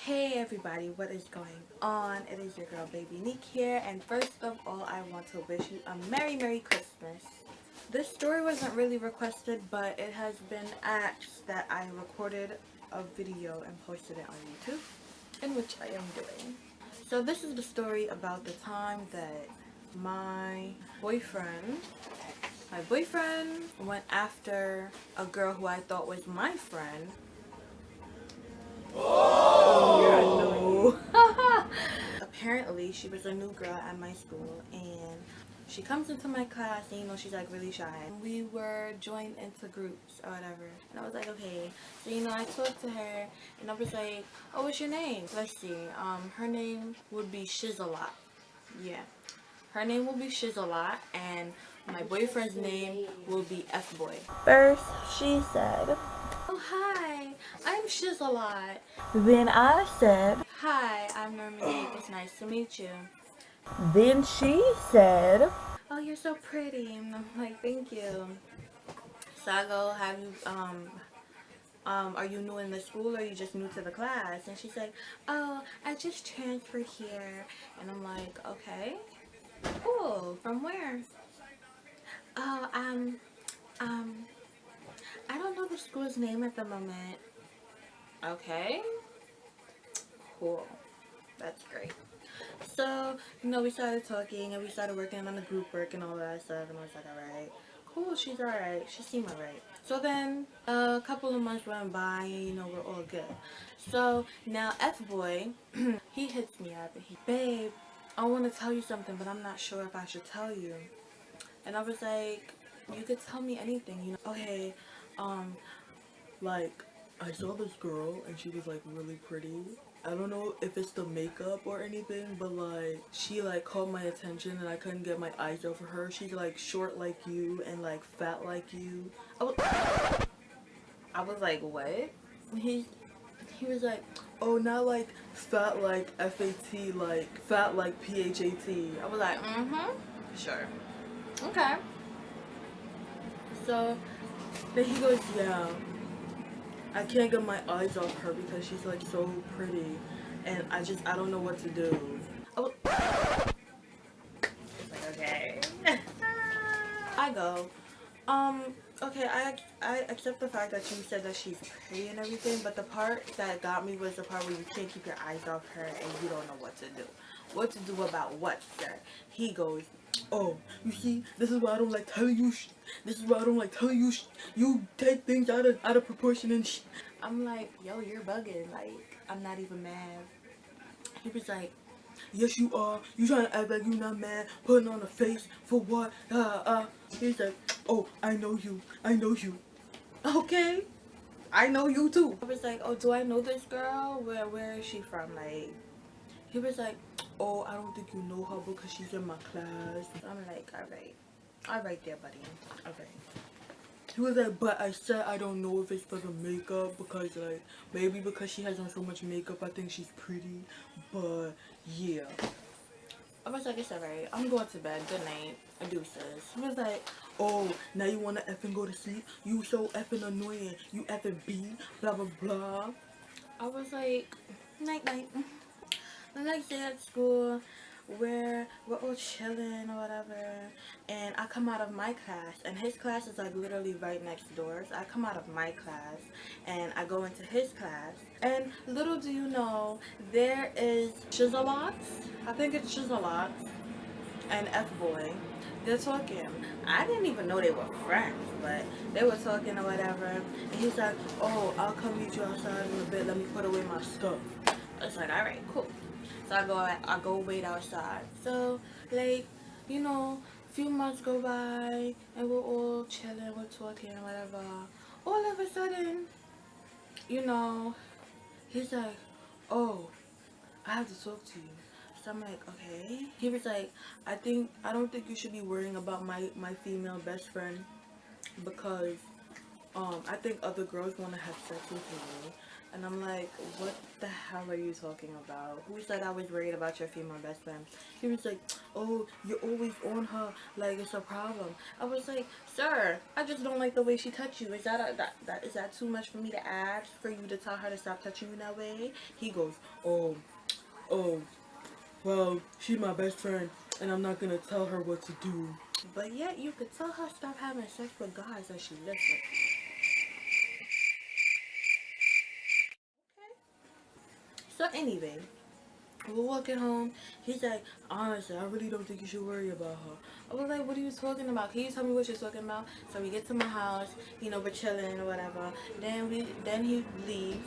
Hey everybody, what is going on? It is your girl Baby Neek here, and first of all I want to wish you a Merry Christmas. This story wasn't really requested, but it has been asked that I recorded a video and posted it on YouTube, in which I am doing. So this is the story about the time that my boyfriend went after a girl who I thought was my friend. Oh. Apparently she was a new girl at my school, and she comes into my class and she's like really shy. We were joined into groups or whatever, and I was like, okay. So I talked to her and I was like, oh, what's your name? Let's see, her name would be Shizalot. Yeah, her name will be Shizalot, and my boyfriend's name will be F-Boy. First she said, oh hi, I'm Shizalot. Then I said, hi, I'm Normanique, it's nice to meet you. Then she said, oh, you're so pretty. And I'm like, thank you. So I go, have you, are you new in the school or are you just new to the class? And she's like, oh, I just transferred here. And I'm like, okay, cool. From where? Oh, I don't know the school's name at the moment. Okay, cool. That's great. So, we started talking and we started working on the group work and all that stuff, and I was like, alright, cool, she's alright, she seemed alright. So then, a couple of months went by and, we're all good. So, now F-Boy, he hits me up and babe, I want to tell you something, but I'm not sure if I should tell you. And I was like, you could tell me anything, Okay, like, I saw this girl and she was like really pretty. I don't know if it's the makeup or anything, but like she like caught my attention and I couldn't get my eyes over her. She's like short like you and like fat like you. I was like, what? He was like, oh, not like fat like F-A-T, like fat like P-H-A-T. I was like, sure, okay. So then he goes, yeah, I can't get my eyes off her because she's like so pretty, and I don't know what to do. Oh, okay. I go, okay, I accept the fact that you said that she's pretty and everything, but the part that got me was the part where you can't keep your eyes off her and you don't know what to do. What to do about what, sir? He goes, oh, you see, this is why I don't like telling you this is why I don't like telling you you take things out of proportion and I'm like, yo, you're bugging. Like, I'm not even mad. He was like, yes you are. You trying to act like you not mad, putting on a face for what? He's like, oh, I know you. Okay, I know you too. I was like, oh, do I know this girl? Where is she from? Like, he was like, oh, I don't think you know her because she's in my class. I'm like, alright there, buddy. Alright. He was like, but I said I don't know if it's for the makeup because like maybe because she has on so much makeup I think she's pretty, but yeah. I was like, it's alright, I'm going to bed, good night, deuces. He was like, oh, now you wanna effing go to sleep? You so effing annoying, you effing B, blah blah blah. I was like, night night. The next day at school, we're all chilling or whatever, and I come out of my class, and his class is like literally right next door. So I come out of my class and I go into his class, and little do you know, there is Shizalots, I think it's Shizalots, and F-Boy. They're talking. I didn't even know they were friends, but they were talking or whatever, and he's like, oh, I'll come meet you outside in a bit, let me put away my stuff. I was like, alright, cool. So I go wait outside. So like, few months go by and we're all chilling, we're talking, whatever. All of a sudden, he's like, oh, I have to talk to you. So I'm like, okay. He was like, I don't think you should be worrying about my female best friend because I think other girls want to have sex with me. And I'm like, what the hell are you talking about? Who said I was worried about your female best friend? He was like, oh, you're always on her, like it's a problem. I was like, sir, I just don't like the way she touched you. Is is that too much for me to ask for you to tell her to stop touching you that way? He goes, oh, well, she's my best friend, and I'm not gonna tell her what to do. But yet, you could tell her stop having sex with guys and she listens. So anyway, we're walking home. He's like, honestly, I really don't think you should worry about her. I was like, what are you talking about? Can you tell me what you're talking about? So we get to my house, you know, we're chilling or whatever. Then he leaves.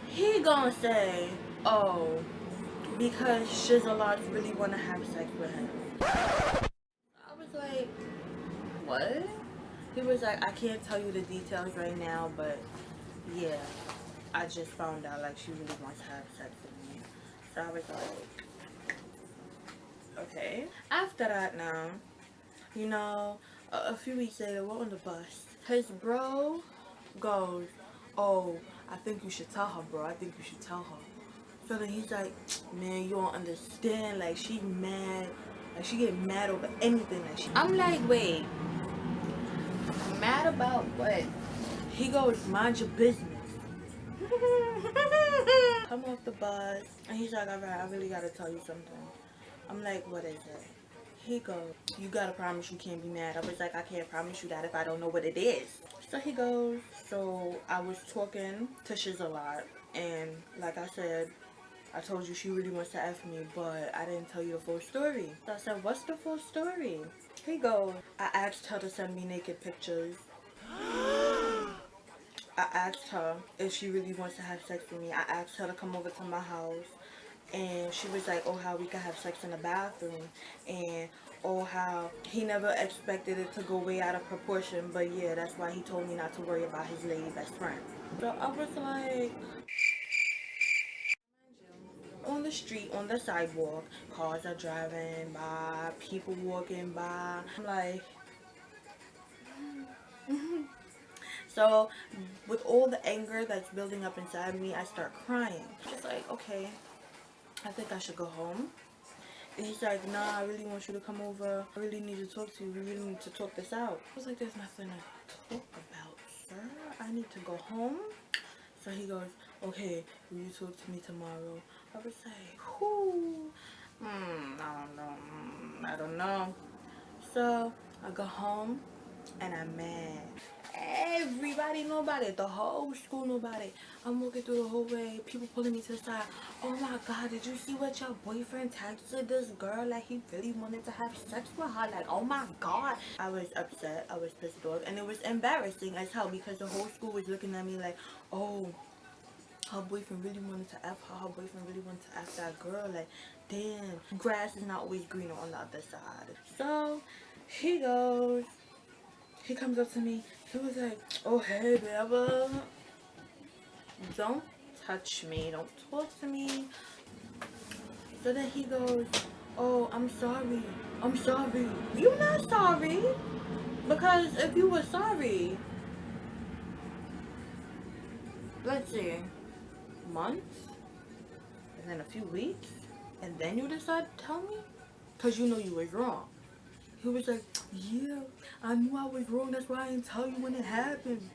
He gonna say, oh, because Shizzalots really wanna have sex with him. I was like, what? He was like, I can't tell you the details right now, but yeah, I just found out like she really wants to have sex with me. So I was like, okay. After that now, you know, a few weeks later, we're on the bus. His bro goes, oh, I think you should tell her, bro. I think you should tell her. So then he's like, man, you don't understand. Like, she's mad. Like, she get mad over anything. Like, I'm like, wait. Mad about what? He goes, mind your business. Come off the bus. And he's like, alright, I really gotta tell you something. I'm like, what is it? He goes, you gotta promise you can't be mad. I was like, I can't promise you that if I don't know what it is. So he goes, so I was talking to Shiz a lot. And like I said, I told you she really wants to F me, but I didn't tell you the full story. So I said, what's the full story? He goes, I asked her to send me naked pictures. I asked her if she really wants to have sex with me. I asked her to come over to my house. And she was like, oh, how we could have sex in the bathroom. And oh, how he never expected it to go way out of proportion. But yeah, that's why he told me not to worry about his lady best friend. So I was like, on the street, on the sidewalk, cars are driving by, people walking by. I'm like, so with all the anger that's building up inside me, I start crying. Just like, okay, I think I should go home. And he's like, nah, I really want you to come over. I really need to talk to you. We really need to talk this out. I was like, there's nothing to talk about, sir. I need to go home. So he goes, okay, will you talk to me tomorrow? I was like, whoo, I don't know. So I go home and I'm mad. Everybody know about it. The whole school know about it. I'm walking through the hallway. People pulling me to the side. Oh my God, did you see what your boyfriend texted this girl? Like, he really wanted to have sex with her. Like, oh my God. I was upset. I was pissed off. And it was embarrassing as hell because the whole school was looking at me like, oh, her boyfriend really wanted to F her. Her boyfriend really wanted to F that girl. Like, damn. Grass is not always greener on the other side. So, he comes up to me. He was like, oh, hey, baby. Don't touch me. Don't talk to me. So then he goes, oh, I'm sorry. I'm sorry. You're not sorry. Because if you were sorry, let's see, months, and then a few weeks, and then you decide to tell me? Because you know you was wrong. He was like, yeah, I knew I was wrong. That's why I didn't tell you when it happened.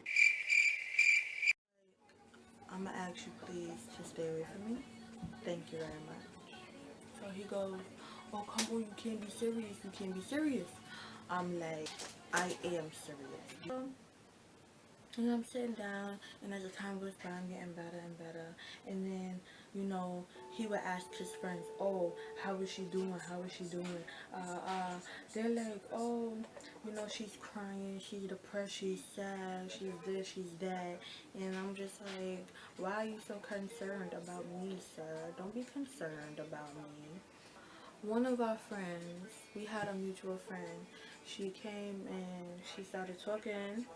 I'm going to ask you please to stay away from me. Thank you very much. So he goes, oh, come on, you can't be serious. You can't be serious. I'm like, I am serious. And I'm sitting down, and as the time goes by, I'm getting better and better. And then, you know, he would ask his friends, oh, how is she doing? How is she doing? They're like, oh, you know, she's crying, she's depressed, she's sad, she's this, she's that. And I'm just like, why are you so concerned about me, sir? Don't be concerned about me. One of our friends, we had a mutual friend. She came and she started talking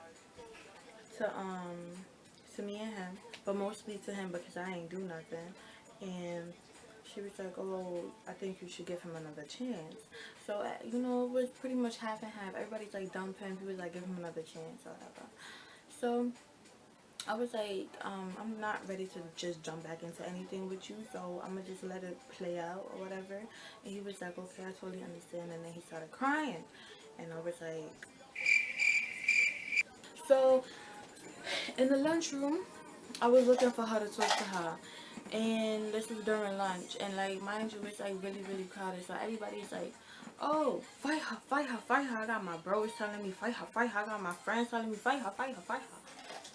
to me and him, but mostly to him because I ain't do nothing. And she was like, oh, I think you should give him another chance. So you know, it was pretty much half and half. Everybody's like dumping, people was like, give him another chance or whatever. So I was like, I'm not ready to just jump back into anything with you, so I'm gonna just let it play out or whatever. And he was like, okay, I totally understand. And then he started crying, and I was like, so in the lunchroom, I was looking for her to talk to her, and this was during lunch, and like mind you, it's like really really crowded, so everybody's like, oh, fight her, fight her, fight her. I got my bros telling me fight her, fight her. I got my friends telling me fight her, fight her, fight her.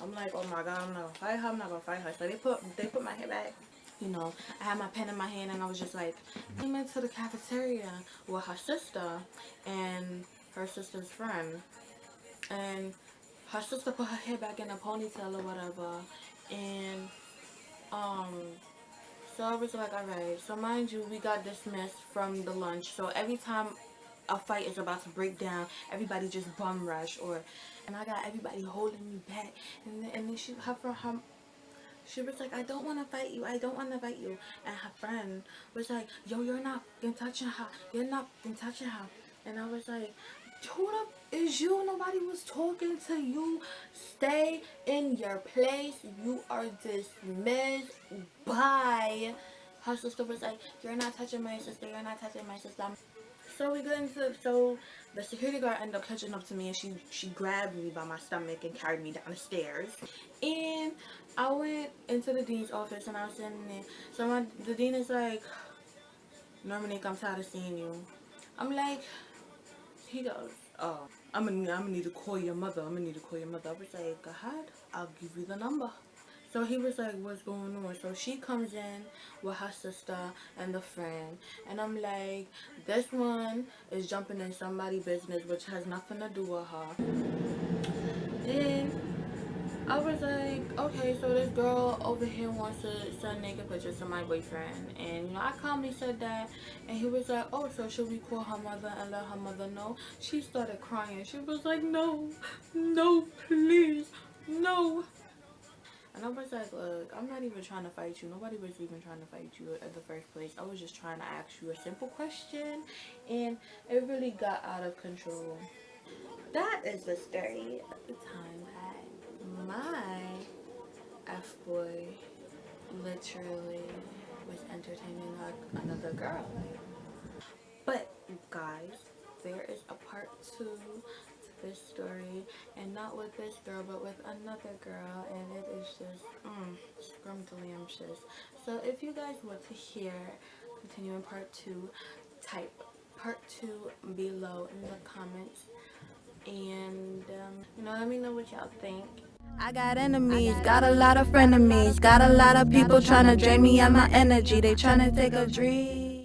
I'm like, oh my god, I'm not gonna fight her, I'm not gonna fight her. So they put my head back. You know, I had my pen in my hand, and I was just like, came into the cafeteria with her sister and her sister's friend, and her sister put her hair back in a ponytail or whatever, and um so I was like, alright. So mind you, we got dismissed from the lunch, so every time a fight is about to break down, everybody just bum rush, or and I got everybody holding me back, and then she was like, I don't want to fight you, I don't want to fight you. And her friend was like, yo, you're not fucking touching her, you're not fucking touching her. And I was like, who the is you? Nobody was talking to you. Stay in your place. You are dismissed. Bye. Her sister was like, you're not touching my sister, you're not touching my sister. So we got into, so the security guard ended up catching up to me, and she grabbed me by my stomach and carried me down the stairs. And I went into the dean's office, and I was sitting there. So the dean is like, Normanique, I'm tired of seeing you. I'm like, he goes, oh, I'm gonna need to call your mother. I'm gonna need to call your mother. I was like, go ahead, I'll give you the number. So he was like, what's going on? So she comes in with her sister and the friend. And I'm like, this one is jumping in somebody's business, which has nothing to do with her. And I was like, okay, so this girl over here wants to send naked pictures to my boyfriend. And, you know, I calmly said that. And he was like, oh, so should we call her mother and let her mother know? She started crying. She was like, no, no, please, no. And I was like, look, I'm not even trying to fight you. Nobody was even trying to fight you in the first place. I was just trying to ask you a simple question. And it really got out of control. That is the story of the time that my F-boy literally was entertaining another girl. But, guys, there is a part 2 to this story, and not with this girl, but with another girl, and it is just scrumdiddlyumptious. So if you guys want to hear continuing part 2, type part 2 below in the comments, and you know, let me know what y'all think. I got enemies, got a lot of frenemies, got a lot of people trying to drain me of my energy. They trying to take a dream.